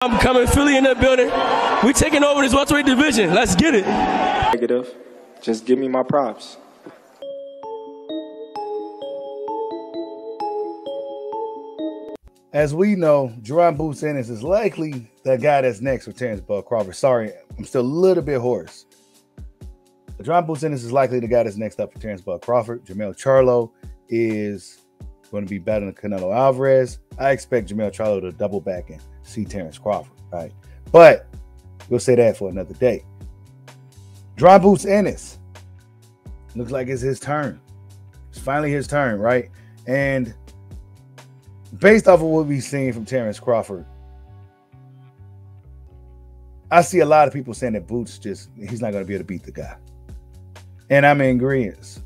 I'm coming Philly in the building. We taking over this welterweight division. Let's get it. Negative. Just give me my props. As we know, Jaron Ennis is likely the guy that's next for Terence Crawford. Sorry, I'm still a little bit hoarse. Jaron Ennis is likely the guy that's next up for Terence Crawford. Jermell Charlo is going to be battling Canelo Alvarez. I expect Jermell Charlo to double back and see Terence Crawford, right? But we'll say that for another day. Jaron Ennis looks like it's his turn. It's finally his turn, right? And based off of what we've seen from Terence Crawford, I see a lot of people saying that he's not going to be able to beat the guy. And I'm in agreement.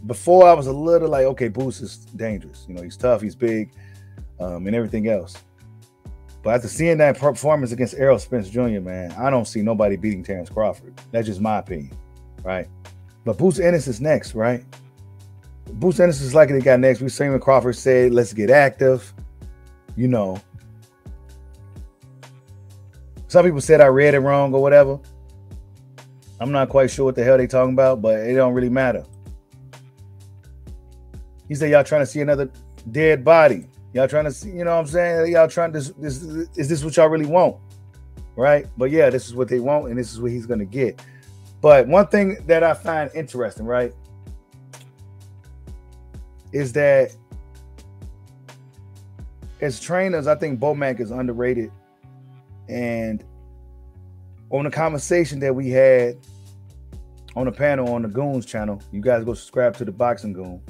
Before I was a little like, okay, Boots is dangerous. You know, he's tough, he's big, and everything else. But after seeing that performance against Errol Spence Jr., man, I don't see nobody beating Terence Crawford. That's just my opinion, right? But Ennis is next, right? Ennis is likely the guy next. We've seen when Crawford said, let's get active. You know, some people said I read it wrong or whatever. I'm not quite sure what the hell they talking about, but it don't really matter. He said, y'all trying to see another dead body. Y'all trying to see, you know what I'm saying? Y'all trying to, is this what y'all really want? Right? But yeah, this is what they want, and this is what he's going to get. But one thing that I find interesting, right, is that as trainers, I think Bomac is underrated. And on the conversation that we had on the panel on the Goons channel, you guys go subscribe to the Boxing Goon,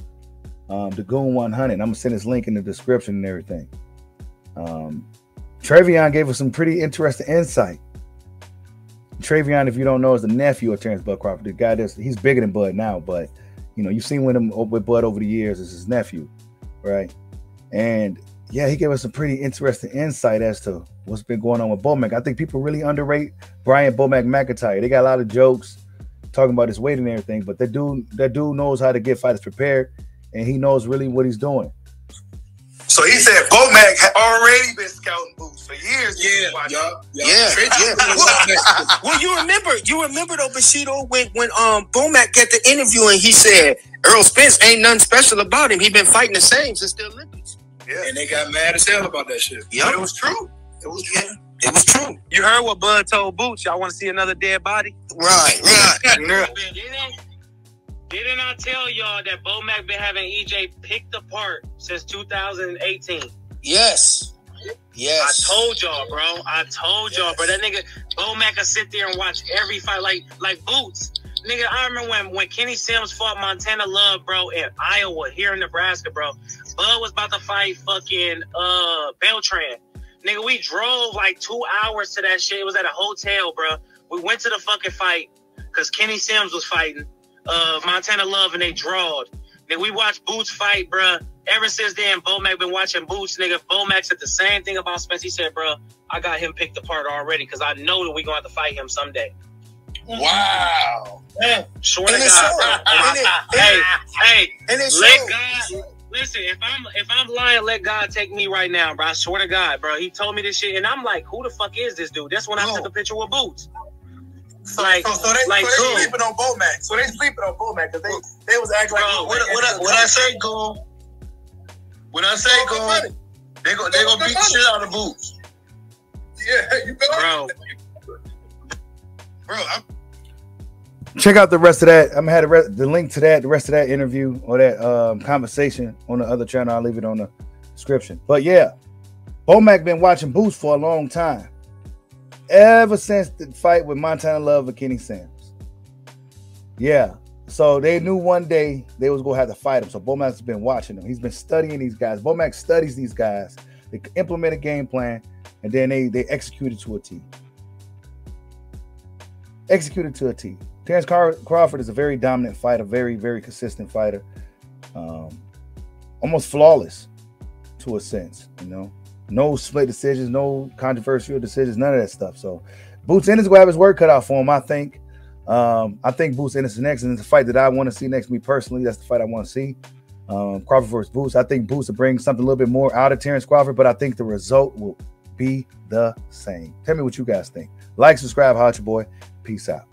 the Goon 100. I'm gonna send this link in the description and everything. Travion gave us some pretty interesting insight. Travion, if you don't know, is the nephew of Terence Crawford. The guy he's bigger than Bud now, but you know, you've seen with Bud over the years as his nephew, right? And yeah, he gave us some pretty interesting insight as to what's been going on with Bomac. I think people really underrate Brian Bomac McIntyre. They got a lot of jokes talking about his weight and everything, but that dude knows how to get fighters prepared, and he knows really what he's doing. So he said Bomac had already been scouting Boots for years. Yeah. Well, you remember though, Bushido, when Bomac got the interview and he said Errol Spence ain't nothing special about him. He been fighting the same since the Olympics. Yeah. And they got mad as hell about that shit. Yeah, it was true. It was true. You heard what Bud told Boots? Y'all want to see another dead body? Right. Didn't I tell y'all that Bomac been having EJ picked apart since 2018? Yes. I told y'all, bro. That nigga Bomac will sit there and watch every fight like Boots. Nigga, I remember when Kenny Sims fought Montana Love, bro, in Iowa, here in Nebraska, bro. Bud was about to fight fucking Beltran. Nigga, we drove like 2 hours to that shit. It was at a hotel, bro. We went to the fucking fight because Kenny Sims was fighting Montana Love, and they drawed. Then we watched Boots fight, bro. Ever since then, Bomac been watching Boots, nigga. Bomac said the same thing about Spence. He said, bro, I got him picked apart already because I know that we going to have to fight him someday. Wow. Swear to God. Hey, let God. Listen, if I'm lying, let God take me right now, bro. I swear to God, bro. He told me this shit, and I'm like, who the fuck is this dude? That's when I took a picture with Boots. So they sleeping on Bomac. So they sleeping on Bomac because they was acting like. What I say, go. They gonna beat the shit out of Boots. Yeah, you go, bro. Check out the rest of that. I'm gonna have the link to that, the rest of that interview or that conversation on the other channel. I'll leave it on the description. But yeah, Bomac been watching Boots for a long time. Ever since the fight with Montana Love and Kenny Sims. Yeah. So they knew one day they was gonna have to fight him. So Bomac's been watching them. He's been studying these guys. Bomac studies these guys. They implement a game plan, and then they execute it to a T. Executed to a T. Terence Crawford is a very dominant fighter, very, very consistent fighter. Almost flawless to a sense, you know. No split decisions, no controversial decisions, none of that stuff. So Ennis is going to have his work cut out for him, I think. I think Ennis is next, and it's a fight that I want to see next. Me personally, that's the fight I want to see. Crawford versus Boots. I think Boots will bring something a little bit more out of Terence Crawford, but I think the result will be the same. Tell me what you guys think. Like, subscribe, holla at your boy. Peace out.